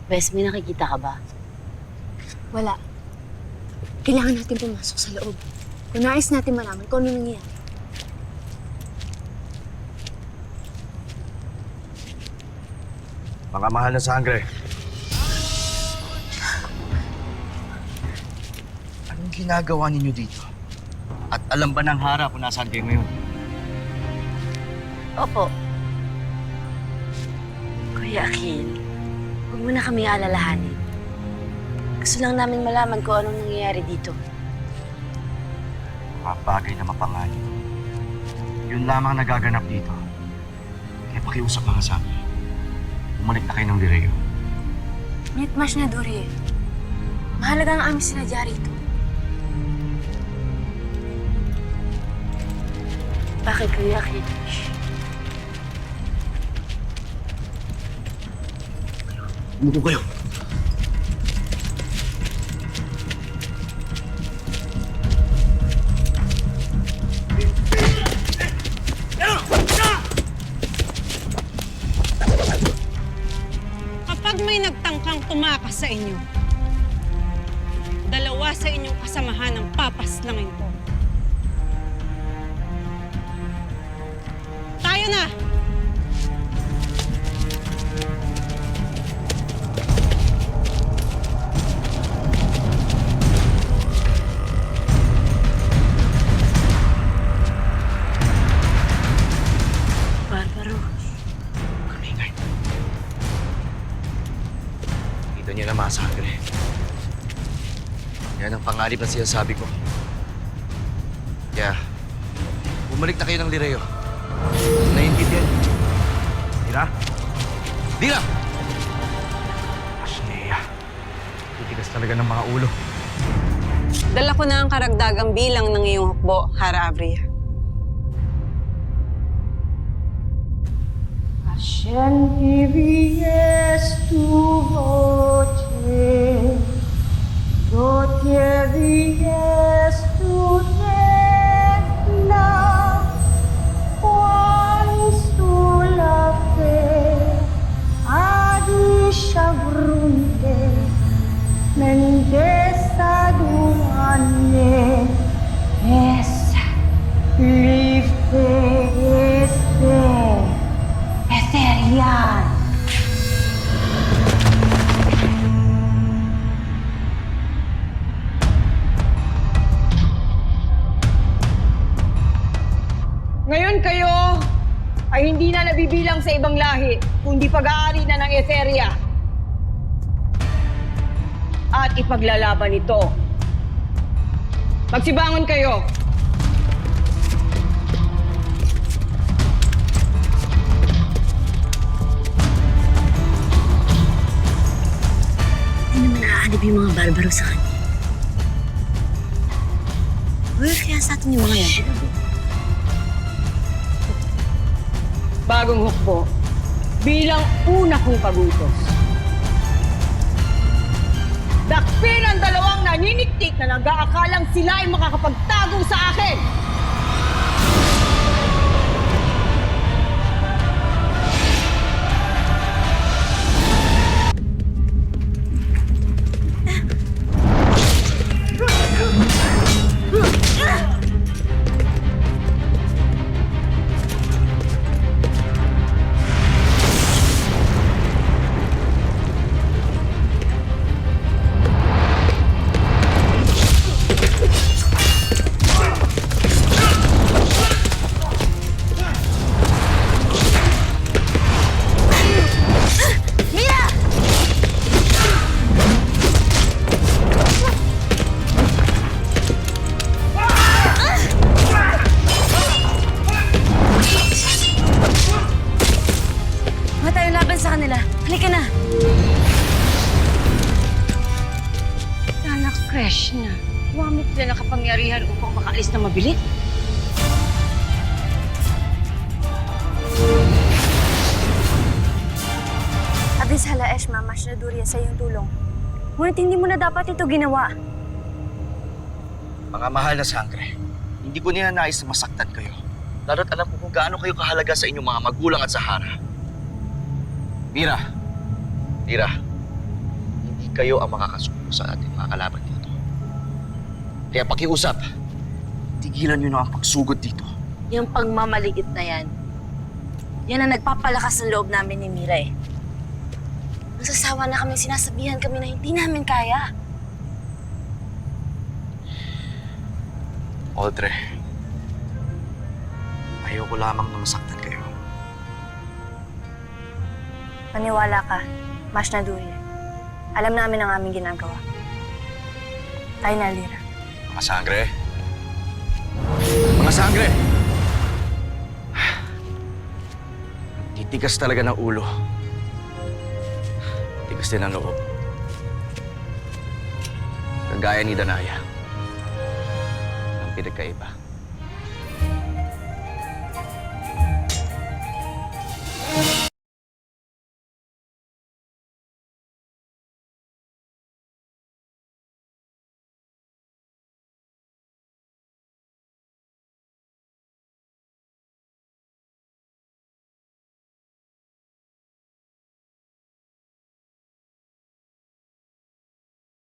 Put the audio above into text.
Bes, may nakikita ka ba? Wala. Kailangan natin pumasok sa loob. Kung nais natin malaman kung ano nangyayari. Mga mahal na sangre. Anong ginagawa ninyo dito? At alam ba ng harap kung nasaan kayo ngayon? Opo. Kuya Akil, huwag mo na kami alalahanin. Gusto lang namin malaman kung anong nangyayari dito. Mga bagay na mapanganib. Yun lamang nagaganap dito. Kaya pakiusap mga sabi. Bumalik na kayo ng Direo. Nitmash na, Dory. Mahalaga ang aming sinadya rito. Bakit, Kuya Akil? Umupo kayo. Kapag may nagtangkang tumakas sa inyo, dalawa sa inyong kasamahan ang papaslangin ko. Tayo na! Barbaro. Kamingay. Dito niyo na mga sangre. Yan ang pangarip na sinasabi ko. Kaya, bumalik na kayo ng Direo. Naiintindihan niyo? Dira? Dira! Ashlea. Titigas talaga ng mga ulo. Dala ko na ang karagdagang bilang ng iyong hukbo, Hara Avria. Sentiries tu voce, dotieries tu regna, quam sulla fe, adi shavrunte, mendesa duanne, es lifte este. Eterian. Ngayon kayo ay hindi na nabibilang sa ibang lahi, kundi pag-aari na ng Etheria. At ipaglalaban ito. Magsibangon kayo. Hindi naman naaanib yung mga barbaro sa kanya. Uy, kaya sa atin yung mga yan. Bagong hukbo, bilang una kong pagutos. Dakpin ang dalawang naniniktik na nag-aakalang sila ay makakapagtago sa akin! Sa kanila. Halika na. Anak Krishna, gumamit sila ng kapangyarihan upang makaalis na mabilis. Abishala Eshma, Mashna Durya sa iyong tulong. Ngunit hindi mo na dapat ito ginawa. Mga mahal na sangre, hindi ko ninanais na masaktan kayo. Lalo't alam ko kung gaano kayo kahalaga sa inyong mga magulang at sa Hara. Mira, kayo ang makakasuko sa ating mga kalaban dito. Kaya pakiusap, tigilan nyo na ang pagsugod dito. Yung pagmamaligit na yan, yan ang nagpapalakas ng loob namin ni Mira eh. Nasasawa na kami, sinasabihan kami na hindi namin kaya. Audrey, ayoko lamang na masaktan kayo. Maniwala ka, Mas Naduye. Alam namin ang aming ginagawa. Tayo na, Lira. Mga sangre. Mga sangre! Titigas talaga ng ulo. Tigas din ang loob. Kagaya ni Danaya. Ang pinagkaiba.